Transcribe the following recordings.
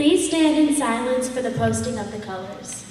Please stand in silence for the posting of the colors.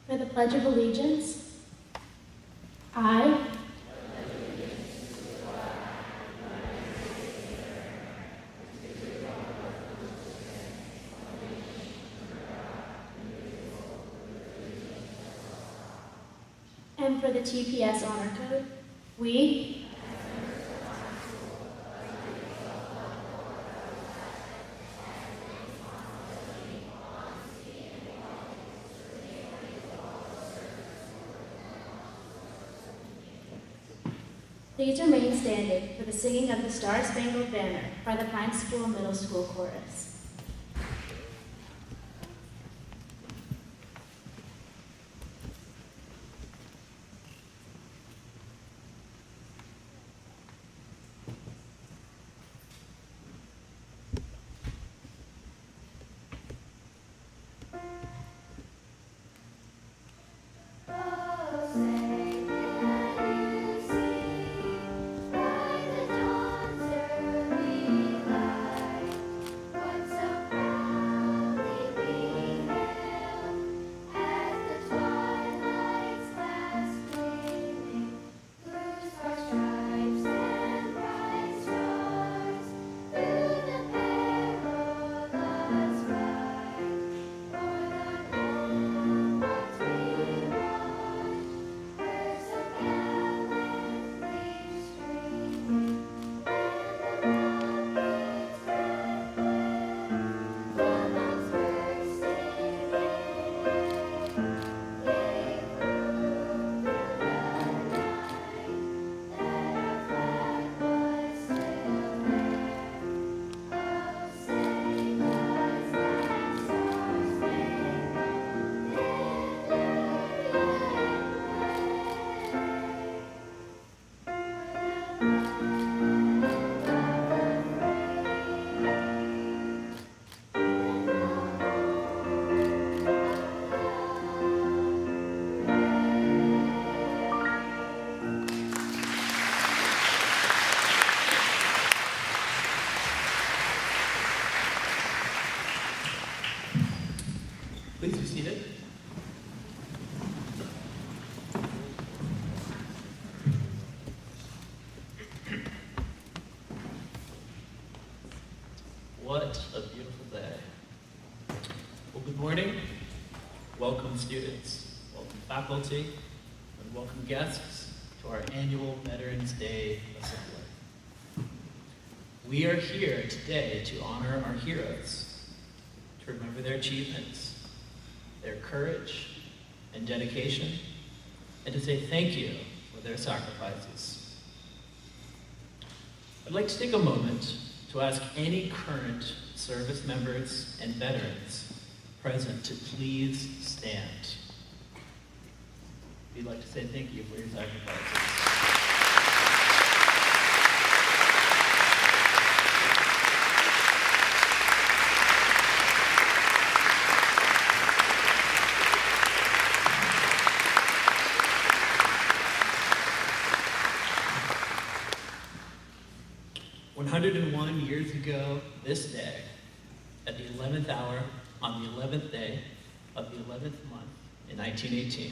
For the Pledge of Allegiance, I and for the TPS Honor Code, we Please remain standing for the singing of the Star-Spangled Banner by the Pine School Middle School Chorus. Please be seated. What a beautiful day. Well, good morning. Welcome, students. Welcome, faculty. And welcome, guests, to our annual Veterans Day Assembly. We are here today to honor our heroes, to remember their achievements, their courage and dedication, and to say thank you for their sacrifices. I'd like to take a moment to ask any current service members and veterans present to please stand. We'd like to say thank you for your sacrifices. 101 years ago this day, at the 11th hour, on the 11th day of the 11th month in 1918,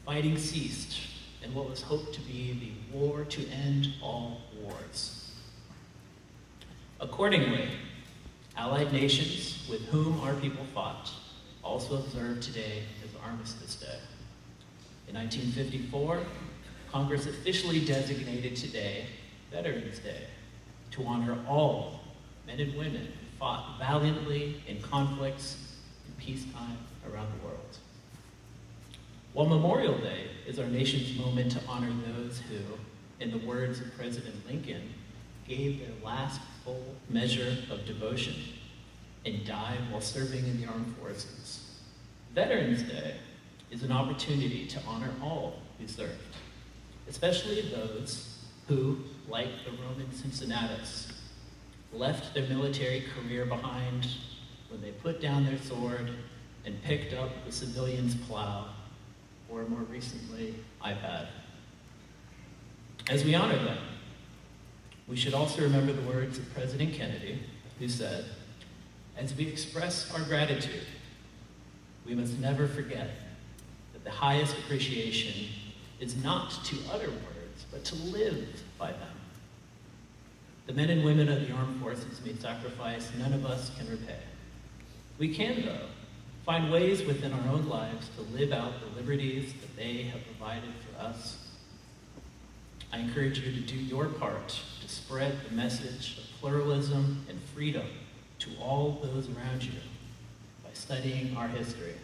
fighting ceased in what was hoped to be the war to end all wars. Accordingly, allied nations with whom our people fought also observe today as Armistice Day. In 1954, Congress officially designated today Veterans Day to honor all men and women who fought valiantly in conflicts in peacetime around the world. While Memorial Day is our nation's moment to honor those who, in the words of President Lincoln, gave their last full measure of devotion and died while serving in the armed forces, Veterans Day is an opportunity to honor all who served, especially those who, like the Roman Cincinnatus, left their military career behind when they put down their sword and picked up the civilian's plow, or more recently, iPad. As we honor them, we should also remember the words of President Kennedy, who said, "As we express our gratitude, we must never forget that the highest appreciation is not to utter words, but to live by them." The men and women of the armed forces made sacrifice none of us can repay. We can, though, find ways within our own lives to live out the liberties that they have provided for us. I encourage you to do your part to spread the message of pluralism and freedom to all those around you by studying our history.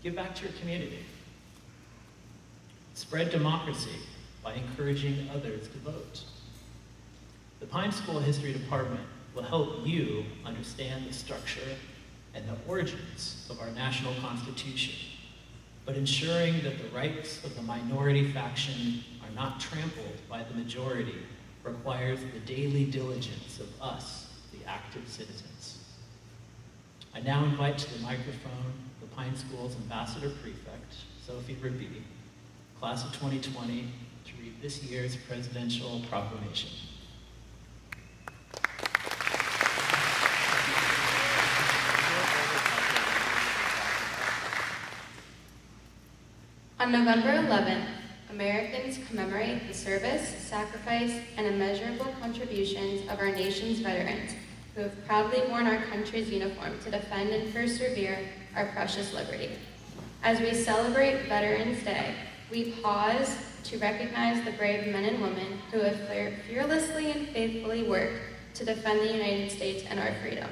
Give back to your community. Spread democracy by encouraging others to vote. The Pine School History Department will help you understand the structure and the origins of our national constitution, but ensuring that the rights of the minority faction are not trampled by the majority requires the daily diligence of us, the active citizens. I now invite to the microphone the Pine School's Ambassador Prefect, Sophie Rabi, class of 2020, to read this year's presidential proclamation. On November 11th, Americans commemorate the service, sacrifice, and immeasurable contributions of our nation's veterans who have proudly worn our country's uniform to defend and persevere our precious liberty. As we celebrate Veterans Day, we pause to recognize the brave men and women who have fearlessly and faithfully worked to defend the United States and our freedom.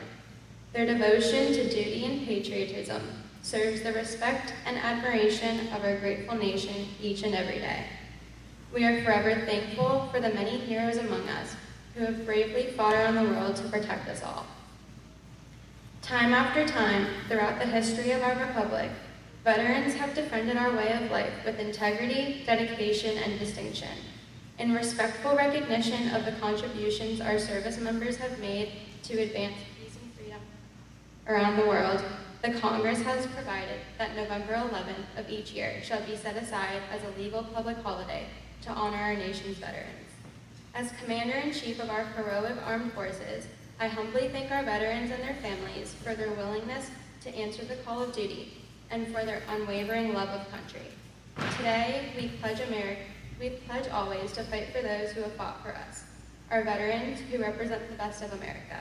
Their devotion to duty and patriotism serves the respect and admiration of our grateful nation each and every day. We are forever thankful for the many heroes among us who have bravely fought around the world to protect us all. Time after time, throughout the history of our republic, veterans have defended our way of life with integrity, dedication, and distinction. In respectful recognition of the contributions our service members have made to advance peace and freedom around the world, the Congress has provided that November 11th of each year shall be set aside as a legal public holiday to honor our nation's veterans. As Commander-in-Chief of our heroic armed forces, I humbly thank our veterans and their families for their willingness to answer the call of duty and for their unwavering love of country. Today, we pledge always to fight for those who have fought for us, our veterans who represent the best of America.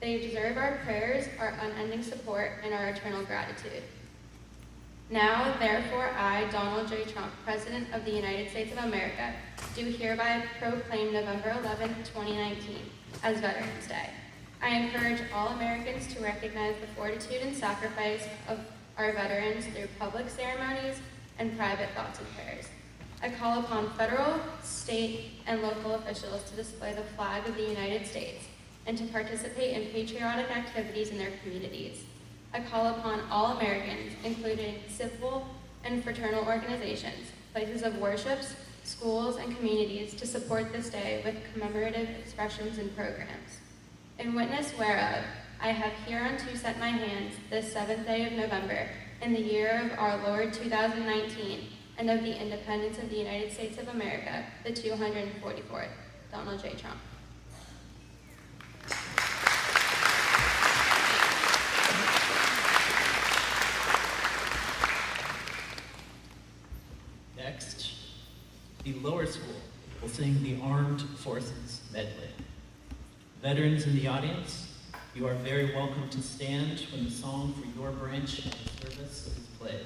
They deserve our prayers, our unending support, and our eternal gratitude. Now, therefore, I, Donald J. Trump, President of the United States of America, do hereby proclaim November 11, 2019 as Veterans Day. I encourage all Americans to recognize the fortitude and sacrifice of our veterans through public ceremonies and private thoughts and prayers. I call upon federal, state, and local officials to display the flag of the United States and to participate in patriotic activities in their communities. I call upon all Americans, including civil and fraternal organizations, places of worships, schools, and communities, to support this day with commemorative expressions and programs. In witness whereof, I have hereunto set my hands this 7th day of November, in the year of our Lord 2019, and of the independence of the United States of America, the 244th, Donald J. Trump. Next, the lower school will sing the Armed Forces Medley. Veterans in the audience, you are very welcome to stand when the song for your branch of the service is played.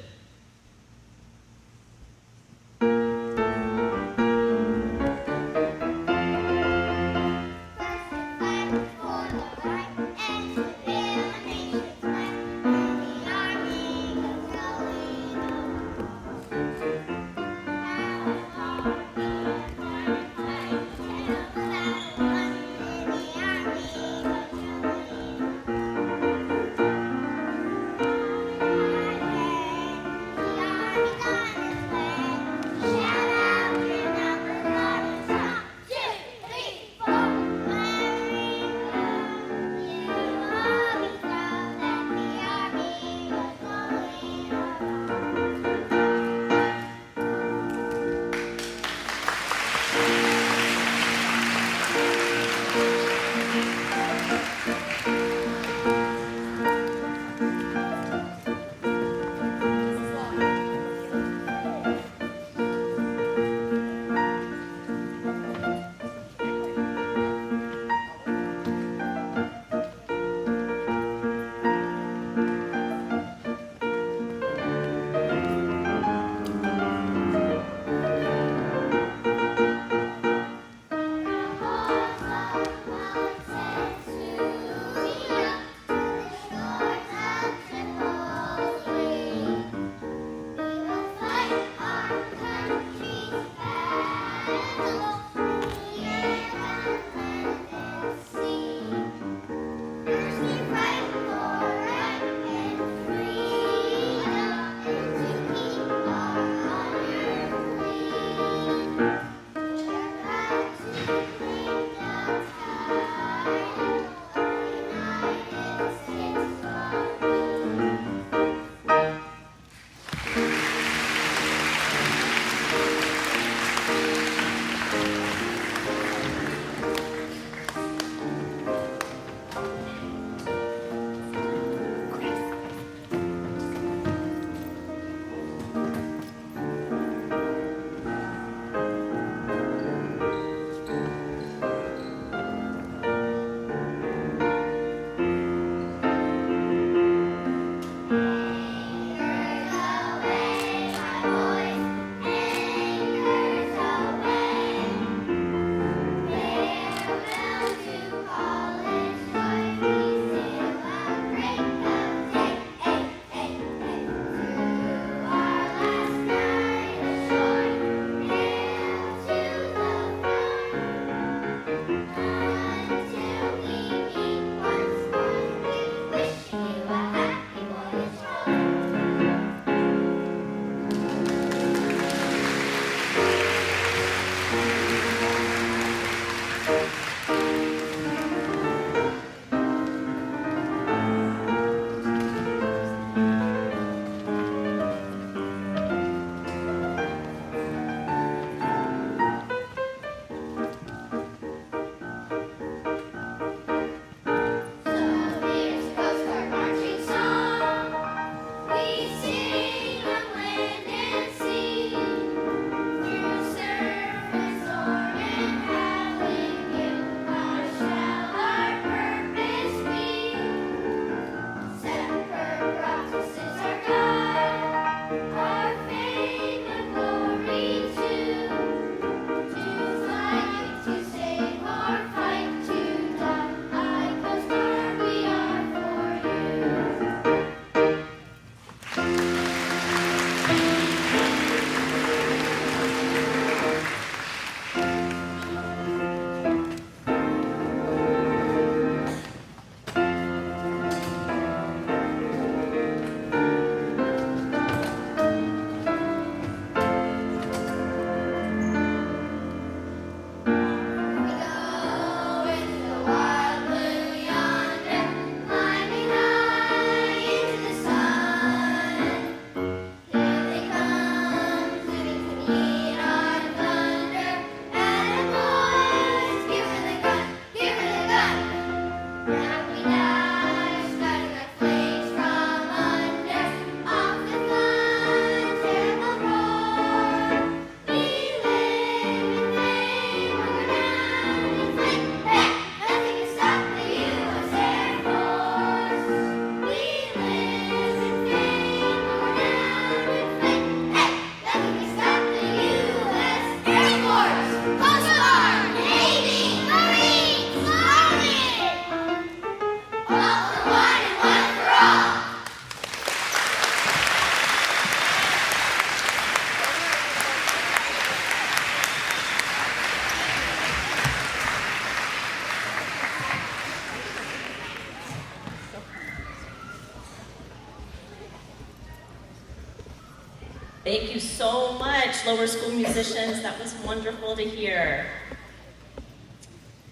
Thank you so much, lower school musicians. That was wonderful to hear.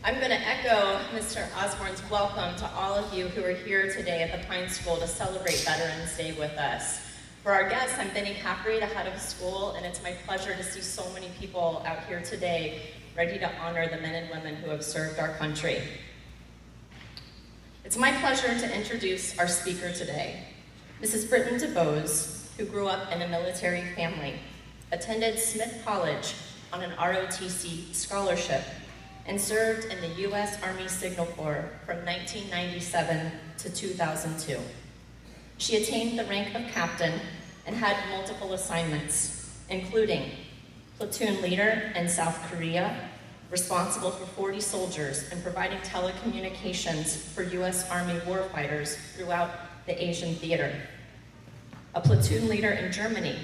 I'm going to echo Mr. Osborne's welcome to all of you who are here today at the Pine School to celebrate Veterans Day with us. For our guests, I'm Benny Caffrey, the head of school, and it's my pleasure to see so many people out here today ready to honor the men and women who have served our country. It's my pleasure to introduce our speaker today, Mrs. Britton DeBose, who grew up in a military family, attended Smith College on an ROTC scholarship, and served in the U.S. Army Signal Corps from 1997 to 2002. She attained the rank of captain and had multiple assignments, including platoon leader in South Korea, responsible for 40 soldiers and providing telecommunications for U.S. Army warfighters throughout the Asian theater. A platoon leader in Germany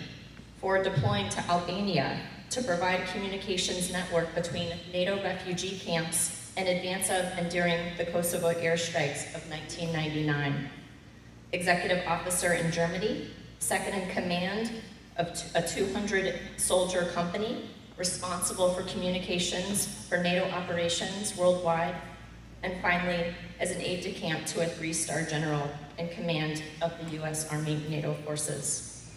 for deploying to Albania to provide communications network between NATO refugee camps in advance of and during the Kosovo airstrikes of 1999. Executive officer in Germany, second in command of a 200-soldier company responsible for communications for NATO operations worldwide, and finally, as an aide-de-camp to a 3-star general in command of the U.S. Army NATO forces.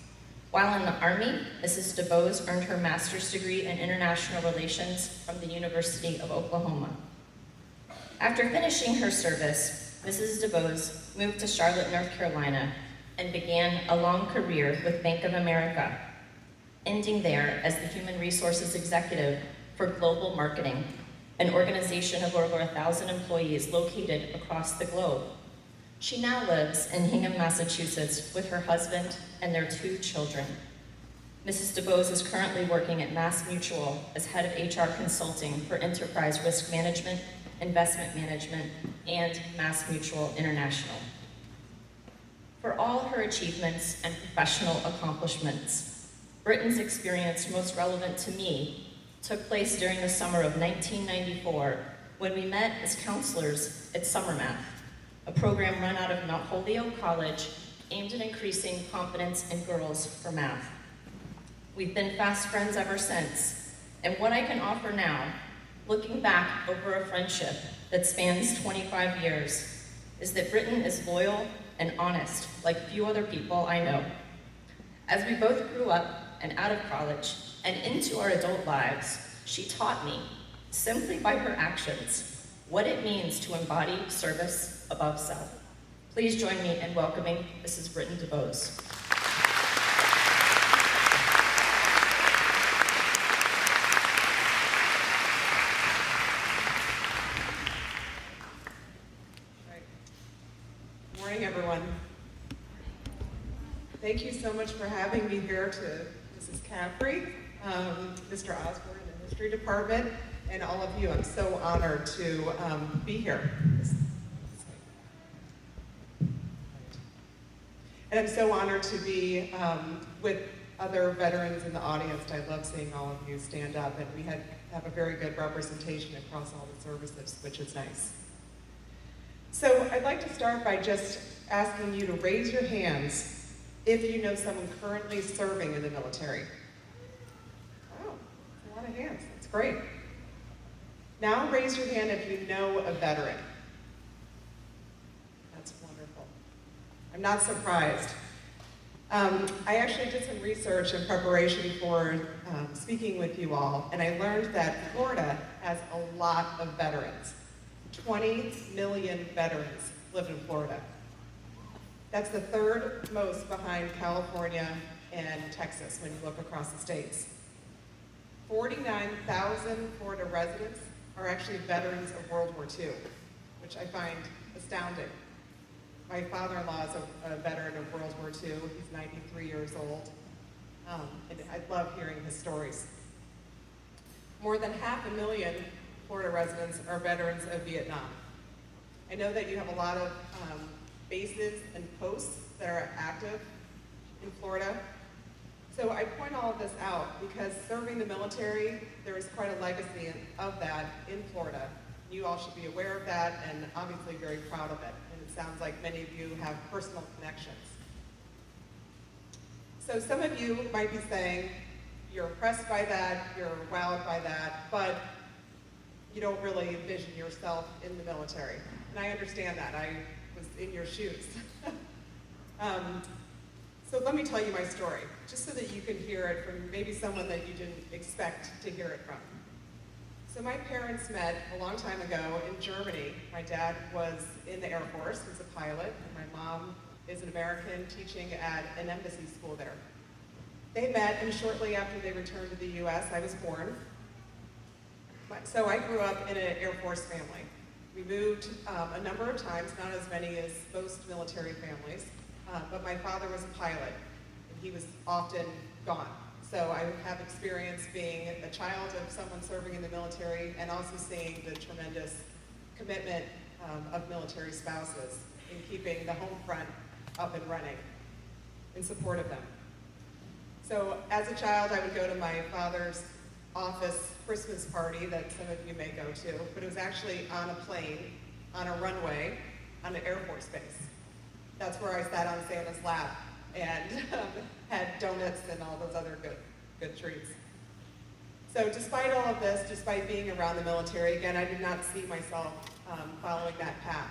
While in the Army, Mrs. DeBose earned her master's degree in international relations from the University of Oklahoma. After finishing her service, Mrs. DeBose moved to Charlotte, North Carolina, and began a long career with Bank of America, ending there as the Human Resources Executive for Global Marketing, an organization of over 1,000 employees located across the globe. She now lives in Hingham, Massachusetts with her husband and their 2 children. Mrs. DeBose is currently working at MassMutual as head of HR consulting for enterprise risk management, investment management, and MassMutual International. For all her achievements and professional accomplishments, Britton's experience most relevant to me took place during the summer of 1994 when we met as counselors at Summer Math, a program run out of Mount Holyoke College aimed at increasing confidence in girls for math. We've been fast friends ever since, and what I can offer now, looking back over a friendship that spans 25 years, is that Britton is loyal and honest like few other people I know. As we both grew up and out of college and into our adult lives, she taught me, simply by her actions, what it means to embody service above self. Please join me in welcoming Mrs. Britton DeBose. Good morning, everyone. Thank you so much for having me here to Mrs. Caffrey, Mr. Osborne in the History Department, and all of you. I'm so honored to be here. And I'm so honored to be with other veterans in the audience. I love seeing all of you stand up, and we have a very good representation across all the services, which is nice. So I'd like to start by just asking you to raise your hands if you know someone currently serving in the military. Wow, that's a lot of hands. That's great. Now raise your hand if you know a veteran. That's wonderful. I'm not surprised. I actually did some research in preparation for speaking with you all, and I learned that Florida has a lot of veterans. 20 million veterans live in Florida. That's the 3rd most behind California and Texas when you look across the states. 49,000 Florida residents are actually veterans of World War II, which I find astounding. My father-in-law is a veteran of World War II. He's 93 years old. And I love hearing his stories. More than 500,000 Florida residents are veterans of Vietnam. I know that you have a lot of bases and posts that are active in Florida. So I point all of this out because serving the military, there is quite a legacy of that in Florida. You all should be aware of that and obviously very proud of it. And it sounds like many of you have personal connections. So some of you might be saying, you're impressed by that, you're wowed by that, but you don't really envision yourself in the military. And I understand that. I was in your shoes. So let me tell you my story, just so that you can hear it from maybe someone that you didn't expect to hear it from. So my parents met a long time ago in Germany. My dad was in the Air Force, he was a pilot, and my mom is an American teaching at an embassy school there. They met, and shortly after they returned to the US, I was born. So I grew up in an Air Force family. We moved a number of times, not as many as most military families, but my father was a pilot, and he was often gone. So I have experience being a child of someone serving in the military and also seeing the tremendous commitment of military spouses in keeping the home front up and running in support of them. So as a child, I would go to my father's office Christmas party that some of you may go to, but it was actually on a plane, on a runway, on an Air Force base. That's where I sat on Santa's lap and had donuts and all those other good treats. So despite all of this, despite being around the military, again, I did not see myself following that path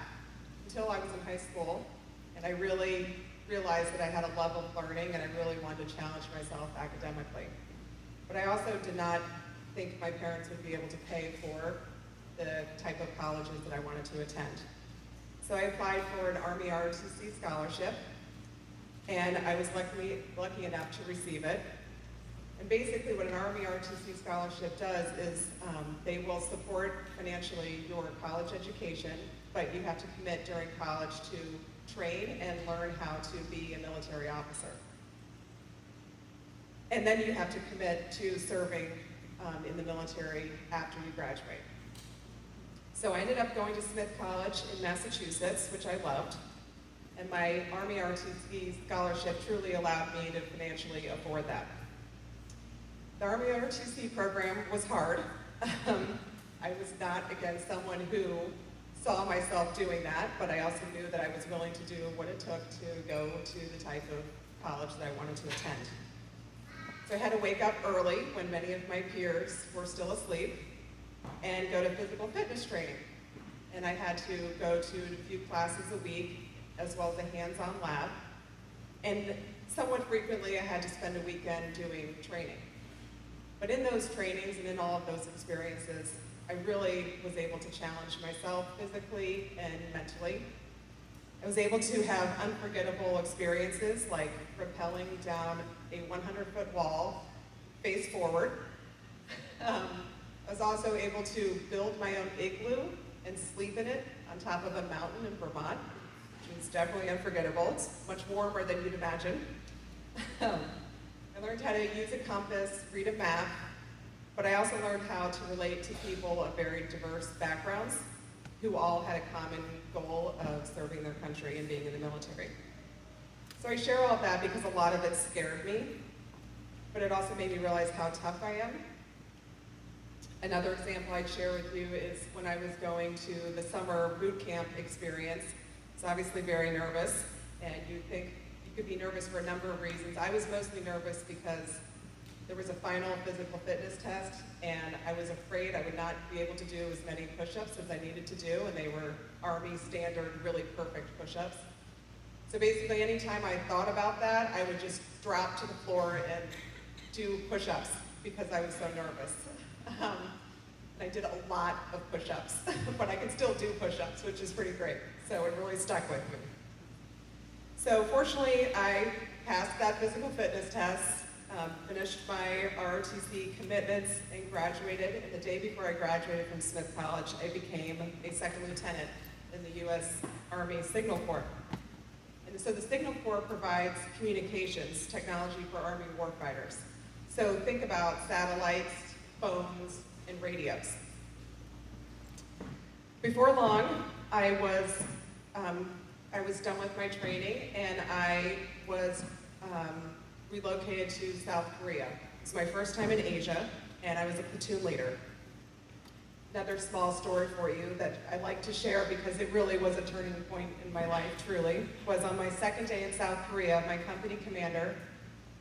until I was in high school, and I really realized that I had a love of learning and I really wanted to challenge myself academically. But I also did not think my parents would be able to pay for the type of colleges that I wanted to attend. So I applied for an Army ROTC scholarship, and I was lucky enough to receive it. And basically what an Army ROTC scholarship does is they will support financially your college education, but you have to commit during college to train and learn how to be a military officer. And then you have to commit to serving in the military after you graduate. So I ended up going to Smith College in Massachusetts, which I loved, and my Army ROTC scholarship truly allowed me to financially afford that. The Army ROTC program was hard. I was not, again, someone who saw myself doing that, but I also knew that I was willing to do what it took to go to the type of college that I wanted to attend. So I had to wake up early when many of my peers were still asleep and go to physical fitness training. And I had to go to a few classes a week, as well as a hands-on lab. And somewhat frequently, I had to spend a weekend doing training. But in those trainings and in all of those experiences, I really was able to challenge myself physically and mentally. I was able to have unforgettable experiences like rappelling down a 100-foot wall face forward. I was also able to build my own igloo and sleep in it on top of a mountain in Vermont, which is definitely unforgettable. It's much warmer than you'd imagine. I learned how to use a compass, read a map, but I also learned how to relate to people of very diverse backgrounds who all had a common goal of serving their country and being in the military. So I share all of that because a lot of it scared me, but it also made me realize how tough I am. Another example I'd share with you is when I was going to the summer boot camp experience. It's obviously very nervous, and you think you could be nervous for a number of reasons. I was mostly nervous because there was a final physical fitness test, and I was afraid I would not be able to do as many push-ups as I needed to do, and they were Army standard, really perfect push-ups. So basically, anytime I thought about that, I would just drop to the floor and do push-ups because I was so nervous. I did a lot of push-ups, but I can still do push-ups, which is pretty great. So it really stuck with me. So fortunately, I passed that physical fitness test, finished my ROTC commitments, and graduated. And the day before I graduated from Smith College, I became a second lieutenant in the U.S. Army Signal Corps. And so the Signal Corps provides communications technology for Army warfighters. So think about satellites, phones, and radios. Before long, I was done with my training, and I was relocated to South Korea. It was my first time in Asia, and I was a platoon leader. Another small story for you that I like to share because it really was a turning point in my life, truly, was on my second day in South Korea, my company commander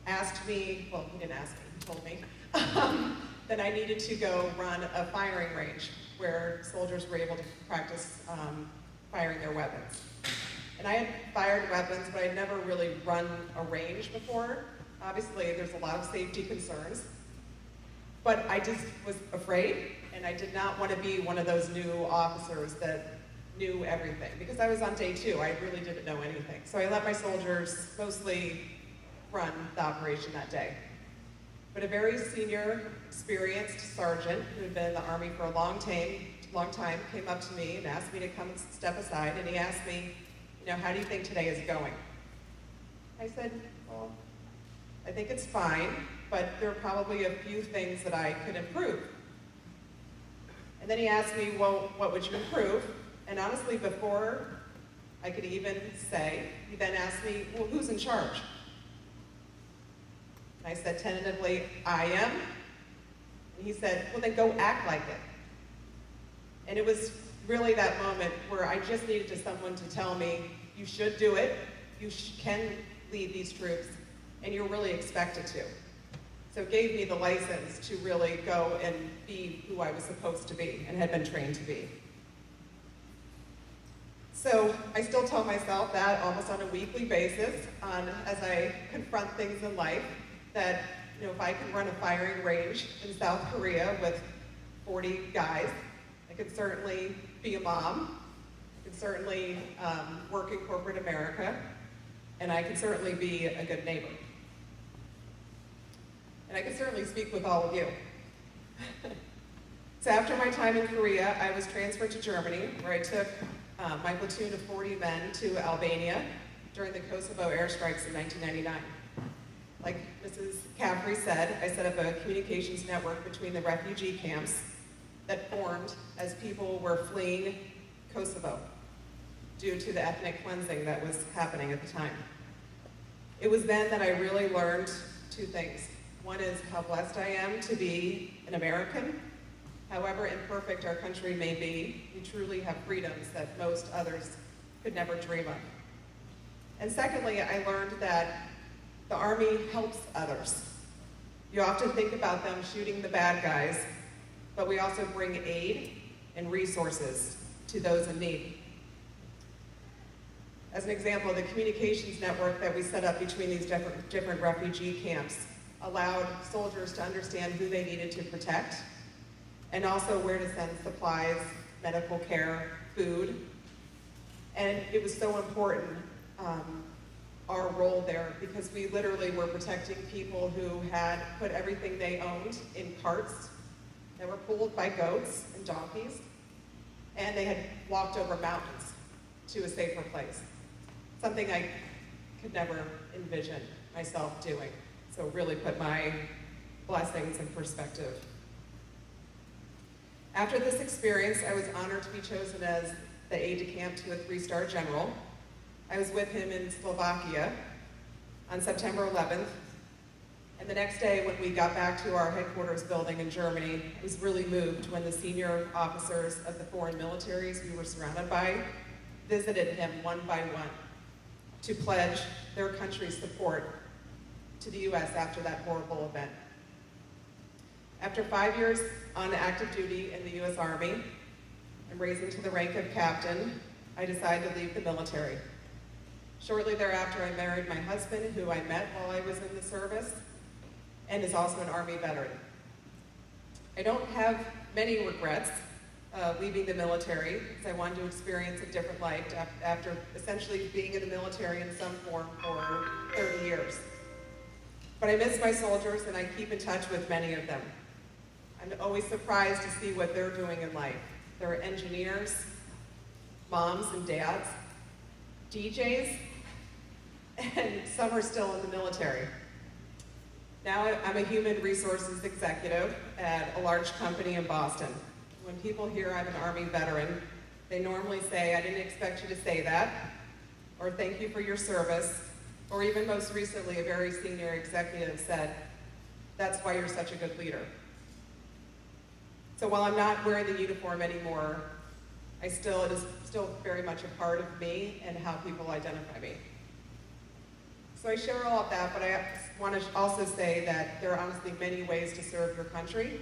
asked me, well, he didn't ask me, he told me, that I needed to go run a firing range where soldiers were able to practice firing their weapons. And I had fired weapons, but I'd never really run a range before. Obviously, there's a lot of safety concerns. But I just was afraid, and I did not want to be one of those new officers that knew everything. Because I was on day 2, I really didn't know anything. So I let my soldiers mostly run the operation that day. But a very senior, experienced sergeant who had been in the Army for a long time came up to me and asked me to come and step aside, and he asked me, how do you think today is going? I said, well, I think it's fine, but there are probably a few things that I could improve. And then he asked me, well, what would you improve? And honestly, before I could even say, he then asked me, well, who's in charge? And I said tentatively, I am. And he said, well, then go act like it. And it was really that moment where I just needed someone to tell me, you should do it, you can lead these troops, and you're really expected to. So it gave me the license to really go and be who I was supposed to be and had been trained to be. So I still tell myself that almost on a weekly basis as I confront things in life, that if I can run a firing range in South Korea with 40 guys, I could certainly be a mom, I could certainly work in corporate America, and I could certainly be a good neighbor. And I could certainly speak with all of you. So after my time in Korea, I was transferred to Germany, where I took my platoon of 40 men to Albania during the Kosovo airstrikes in 1999. Like Mrs. Caffrey said, I set up a communications network between the refugee camps that formed as people were fleeing Kosovo due to the ethnic cleansing that was happening at the time. It was then that I really learned 2 things. One is how blessed I am to be an American. However imperfect our country may be, we truly have freedoms that most others could never dream of. And secondly, I learned that the Army helps others. You often think about them shooting the bad guys, but we also bring aid and resources to those in need. As an example, the communications network that we set up between these different refugee camps allowed soldiers to understand who they needed to protect, and also where to send supplies, medical care, food. And it was so important, our role there, because we literally were protecting people who had put everything they owned in carts that were pulled by goats and donkeys, and they had walked over mountains to a safer place. Something I could never envision myself doing. So really put my blessings in perspective. After this experience, I was honored to be chosen as the aide-de-camp to a 3-star general. I was with him in Slovakia on September 11th. And the next day, when we got back to our headquarters building in Germany, I was really moved when the senior officers of the foreign militaries we were surrounded by visited him one by one to pledge their country's support to the U.S. after that horrible event. After 5 years on active duty in the U.S. Army and raising to the rank of captain, I decided to leave the military. Shortly thereafter, I married my husband, who I met while I was in the service, and is also an Army veteran. I don't have many regrets leaving the military, because I wanted to experience a different life after essentially being in the military in some form for 30 years. But I miss my soldiers, and I keep in touch with many of them. I'm always surprised to see what they're doing in life. They're engineers, moms and dads, DJs, and some are still in the military. Now I'm a human resources executive at a large company in Boston. When people hear I'm an Army veteran, they normally say, I didn't expect you to say that, or thank you for your service, or even most recently, a very senior executive said, that's why you're such a good leader. So while I'm not wearing the uniform anymore, it is still very much a part of me and how people identify me. So I share all of that, but I want to also say that there are honestly many ways to serve your country.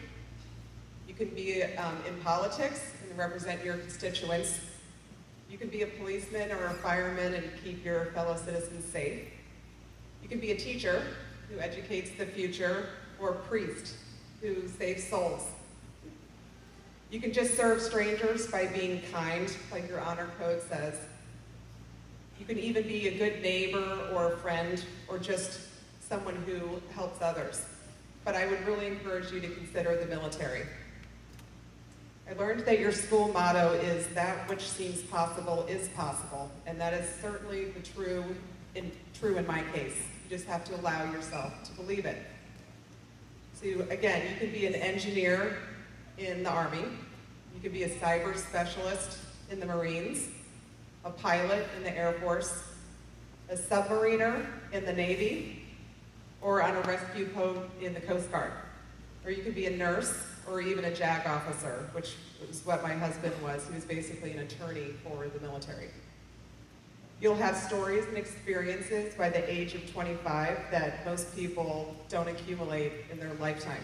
You can be in politics and represent your constituents. You can be a policeman or a fireman and keep your fellow citizens safe. You can be a teacher who educates the future, or a priest who saves souls. You can just serve strangers by being kind, like your honor code says. You can even be a good neighbor or a friend or just someone who helps others. But I would really encourage you to consider the military. I learned that your school motto is "that which seems possible is possible," and that is certainly the true in my case. You just have to allow yourself to believe it. So again, you can be an engineer in the Army, you can be a cyber specialist in the Marines, a pilot in the Air Force, a submariner in the Navy, or on a rescue boat in the Coast Guard. Or you could be a nurse or even a JAG officer, which is what my husband was. He was basically an attorney for the military. You'll have stories and experiences by the age of 25 that most people don't accumulate in their lifetime.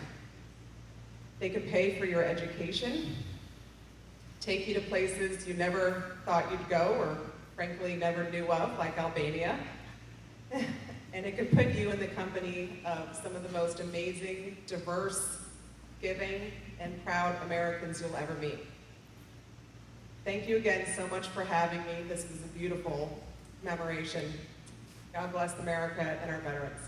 They can pay for your education, take you to places you never thought you'd go or frankly never knew of, like Albania. And it could put you in the company of some of the most amazing, diverse, giving, and proud Americans you'll ever meet. Thank you again so much for having me. This was a beautiful commemoration. God bless America and our veterans.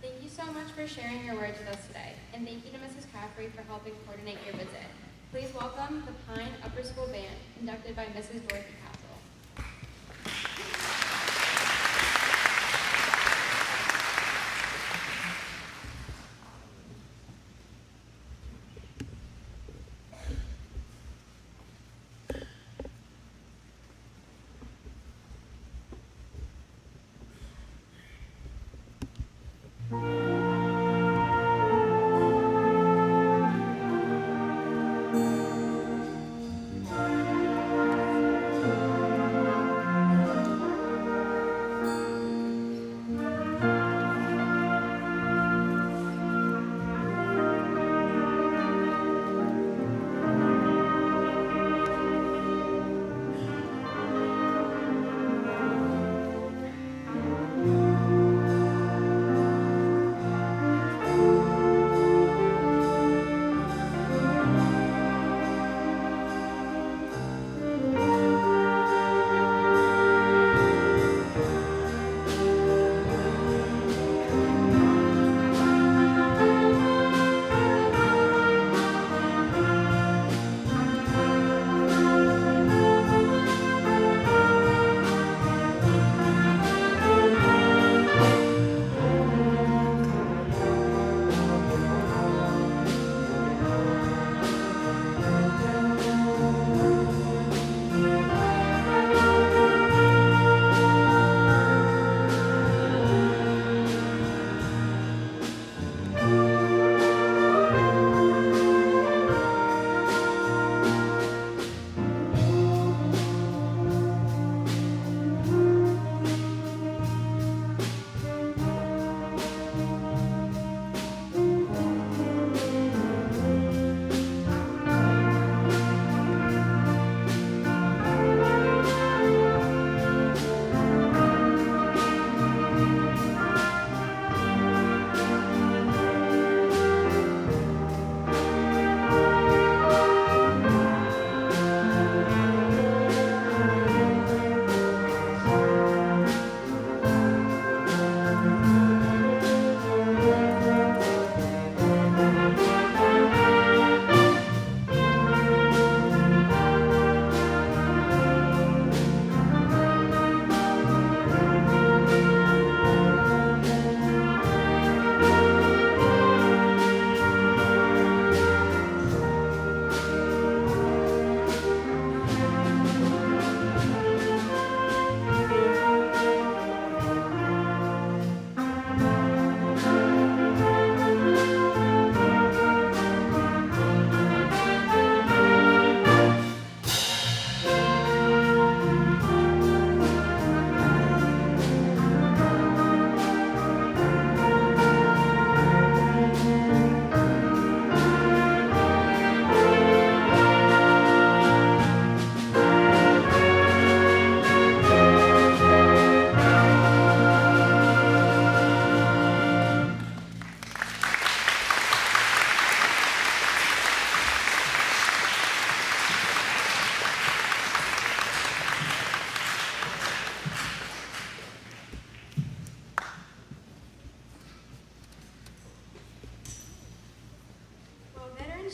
Thank you so much for sharing your words with us today, and thank you to Mrs. Caffrey for helping coordinate your visit. Please welcome the Pine Upper School Band, conducted by Mrs. Dorothy Castle.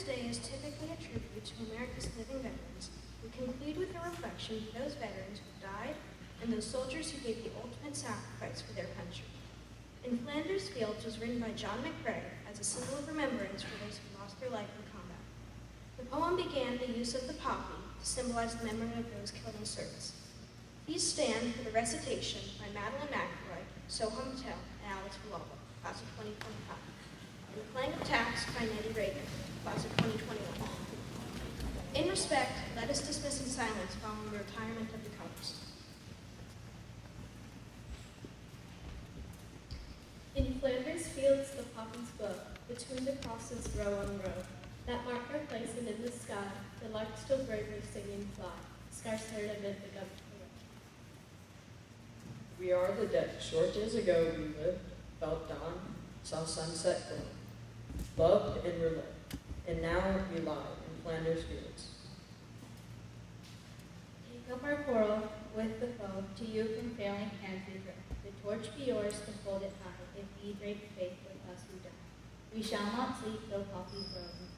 Day is typically a tribute to America's living veterans. We conclude with a reflection for those veterans who died and those soldiers who gave the ultimate sacrifice for their country. In Flanders Fields was written by John McCrae as a symbol of remembrance for those who lost their life in combat. The poem began the use of the poppy to symbolize the memory of those killed in service. These stand for the recitation by Madeline McElroy, Soham Patel, and Alex Villalba, class of 2025, and the playing of taps by Nettie Reagan, class of 2021. In respect, let us dismiss in silence following the retirement of the colors. In Flanders Fields the poppies blow, between the crosses row on row, that mark our place and in the sky, the lark still bravely singing fly, scarce heard amid the gum below. We are the dead. Short days ago we lived, felt dawn, saw sunset glow, loved and were lived, and now we lie in Flanders Fields. Take up our quarrel with the foe, to you from failing hands we throw. The torch be yours to hold it high, if ye break faith with us who die. We shall not sleep though poppies grow in Flanders.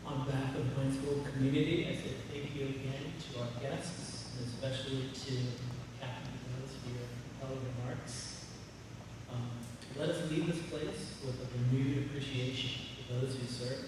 On behalf of the Pine School community, I say thank you again to our guests, and especially to Captain Rose for your compelling remarks. Let us leave this place with a renewed appreciation for those who serve